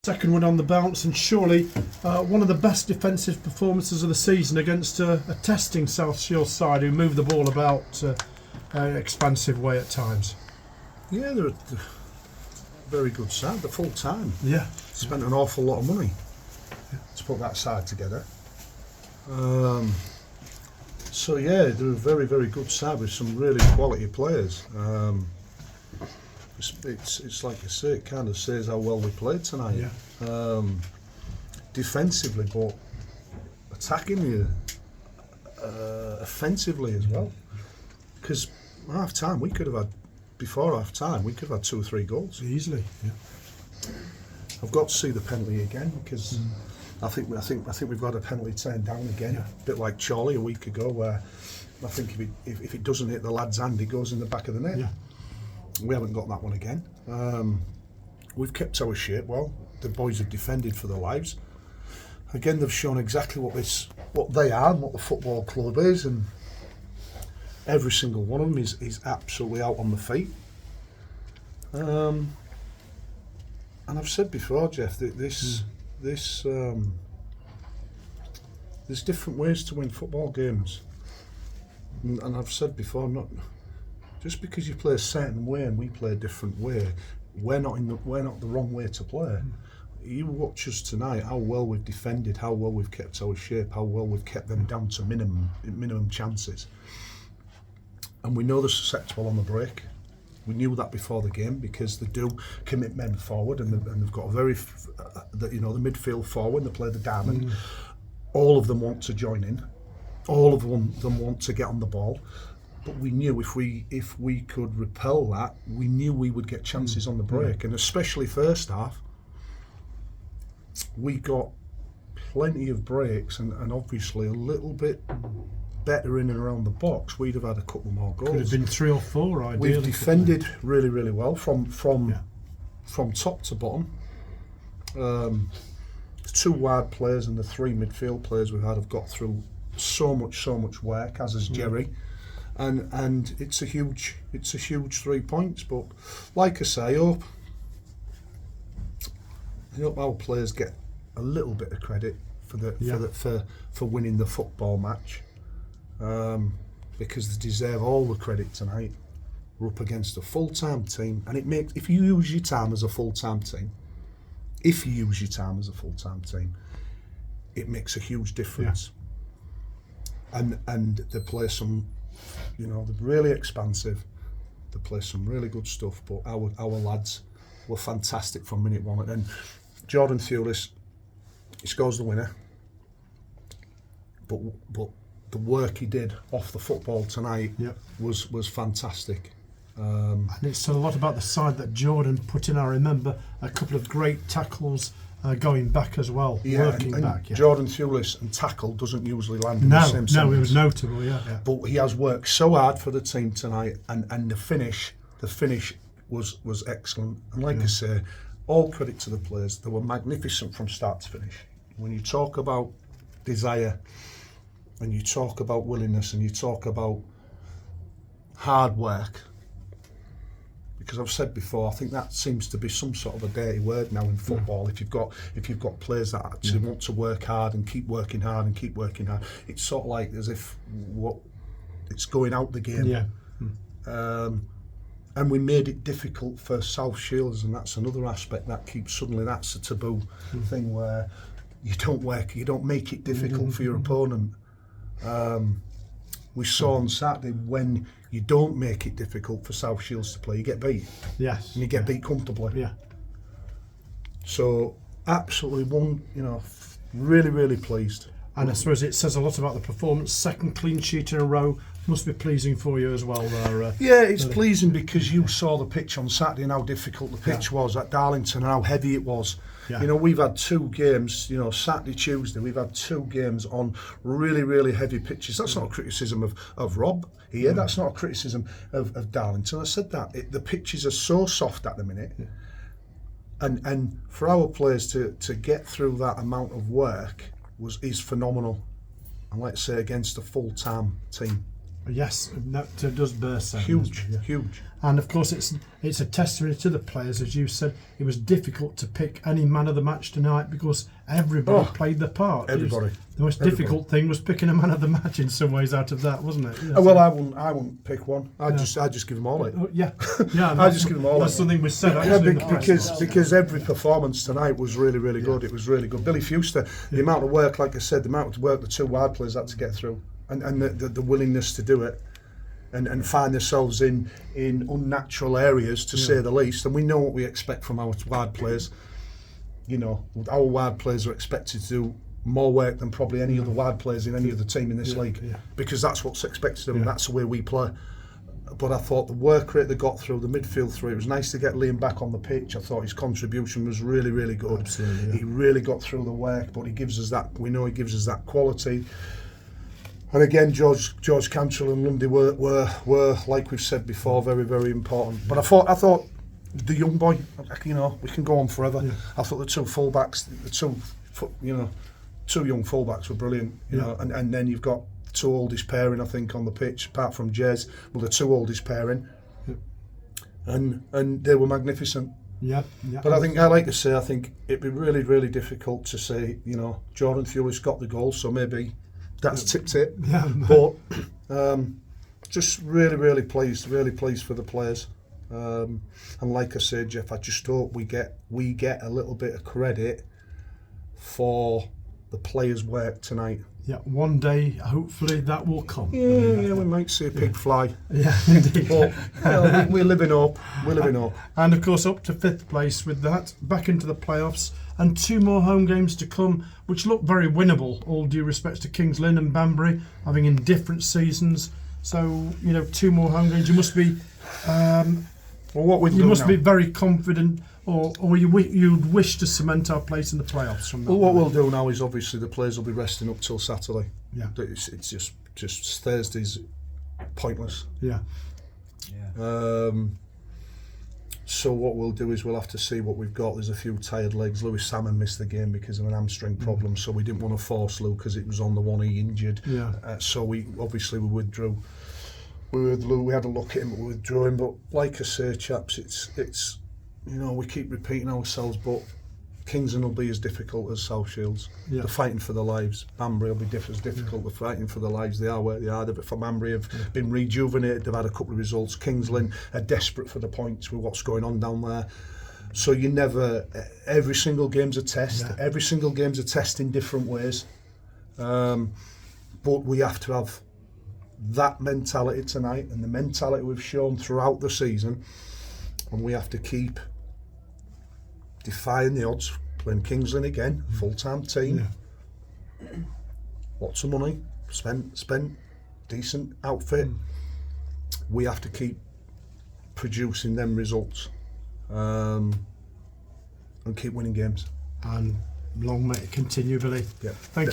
Second one on the bounce, and surely one of the best defensive performances of the season against a testing South Shields side who move the ball about an expansive way at times. Yeah, they're a very good side. They're full time. Yeah. Spent an awful lot of money to put that side together. So yeah, they're a very, very good side with some really quality players. It's like I say, it kind of says how well we played tonight. Yeah. Defensively, but attackingly, offensively as well. Because half time before half time we could have had 2 or 3 goals Easily. Yeah. I've got to see the penalty again because I think we've got a penalty turned down again. Yeah. A bit like Charlie a week ago, where I think if it doesn't hit the lad's hand, it goes in the back of the net. Yeah. We haven't got that one again. We've kept our shape well. The boys have defended for their lives. Again, they've shown exactly what they are and what the football club is, and every single one of them is absolutely out on the feet. And I've said before, Jeff, that there's different ways to win football games, and I've said before, not just because you play a certain way and we play a different way, we're not the wrong way to play. You watch us tonight, how well we've defended, how well we've kept our shape, how well we've kept them down to minimum chances. And we know they're susceptible on the break. We knew that before the game because they do commit men forward, and they've got a very, the midfield forward. They play the diamond. All of them want to join in. All of them want to get on the ball. But we knew if we could repel that, we knew we would get chances on the break, and especially first half, we got plenty of breaks, and obviously a little bit better in and around the box, we'd have had a couple more goals. Could have been 3 or 4 ideally. We've defended really, really well from top to bottom. The 2 wide players and the 3 midfield players we've had have got through so much work, as has Jerry. And it's a huge 3 points. But like I say, I hope our players get a little bit of credit for winning the football match, because they deserve all the credit tonight. We're up against a full-time team, and if you use your time as a full-time team, it makes a huge difference. Yeah. And they play some. They're really expansive. They play some really good stuff, but our lads were fantastic from minute one. And then Jordan Thewlis, he scores the winner. But the work he did off the football tonight was fantastic. And it said a lot about the side that Jordan put in. I remember a couple of great tackles going back as well, working back. Yeah. Jordan Thewlis and tackle doesn't usually land in the same sentence. No, it was notable, But he has worked so hard for the team tonight, and the finish was excellent. And like I say, all credit to the players. They were magnificent from start to finish. When you talk about desire, and you talk about willingness, and you talk about hard work, because I've said before, I think that seems to be some sort of a dirty word now in football. If you've got players that actually want to work hard and keep working hard, it's sort of like as if it's going out the game. Yeah. And we made it difficult for South Shields, and that's another aspect that's a taboo thing where you don't make it difficult for your opponent. We saw on Saturday, when you don't make it difficult for South Shields to play, you get beat. Yes. And you get beat comfortably. Yeah. So absolutely really, really pleased. And I suppose it says a lot about the performance. 2nd clean sheet in a row must be pleasing for you as well. It's pleasing because you saw the pitch on Saturday and how difficult the pitch was at Darlington and how heavy it was. Yeah. We've had 2 games, Saturday, Tuesday, we've had 2 games on really, really heavy pitches. That's not a criticism of Rob here, that's not a criticism of Darlington. I said that. The pitches are so soft at the minute. Yeah. And for our players to get through that amount of work is phenomenal. And let's say against a full-time team. Yes, that does burst. Huge, huge. And of course, it's a testimony to the players, as you said. It was difficult to pick any man of the match tonight because everybody played their part. Everybody. The most difficult thing was picking a man of the match in some ways out of that, wasn't it? Yeah, Well, I wouldn't pick one. I just give them all it. Yeah. I just give them all That's it. something we said actually. Because every performance tonight was really, really good. It was really good. Billy Fuster, the amount of work, like I said, the amount of work the two wide players had to get through, and the willingness to do it. And find themselves in unnatural areas, to say the least. And we know what we expect from our wide players. You know, our wide players are expected to do more work than probably any other wide players in any other team in this league, because that's what's expected of them. That's the way we play. But I thought the work rate they got through, the midfield through, it was nice to get Liam back on the pitch. I thought his contribution was really, really good. Absolutely, He really got through the work, but he gives us that. We know he gives us that quality. And again, George Cantrell and Lundy were like we've said before, very, very important. But I thought the young boy, you know, we can go on forever. Yeah. I thought the two fullbacks, two young fullbacks were brilliant. You know, and then you've got the two oldest pairing, I think, on the pitch, apart from Jez. Well, the two oldest pairing, and they were magnificent. Yeah. But I think it'd be really, really difficult to say, you know, Jordan Thewlis got the goal, so maybe that's tipped it. Yeah, but just really, really pleased for the players. And like I said, Jeff, I just hope we get a little bit of credit for the players' work tonight. Yeah, one day, hopefully, that will come. Yeah, we might see a pig fly. Yeah, indeed. But we live in hope. We live in hope. And of course, up to 5th place with that, back into the playoffs, and 2 more home games to come, which look very winnable. All due respects to Kings Lynn and Banbury, having in different seasons. So 2 more home games. You must be. You must be very confident, or you'd wish to cement our place in the playoffs from that. Well, what we'll do now is obviously the players will be resting up till Saturday. Yeah, it's just Thursday's pointless. Yeah. So what we'll do is we'll have to see what we've got. There's a few tired legs. Lewis Salmon missed the game because of an hamstring problem, so we didn't want to force Lou because it was on the one he injured. Yeah. So we withdrew. We had a look at him, but we withdrew him. But like I say, chaps, it's we keep repeating ourselves, but Kingston will be as difficult as South Shields. Yeah. They're fighting for their lives. Banbury will be as difficult. They're fighting for their lives. They are where they are. For Banbury have been rejuvenated. They've had a couple of results. Kings Lynn are desperate for the points with what's going on down there. So you never. Every single game's a test. Yeah. Every single game's a test in different ways. But we have to have that mentality tonight, and the mentality we've shown throughout the season, and we have to keep defying the odds, playing Kings Lynn again, full-time team, lots of money spent, decent outfit. We have to keep producing them results, and keep winning games. And long may it continue, Billy. Yeah. Thank you.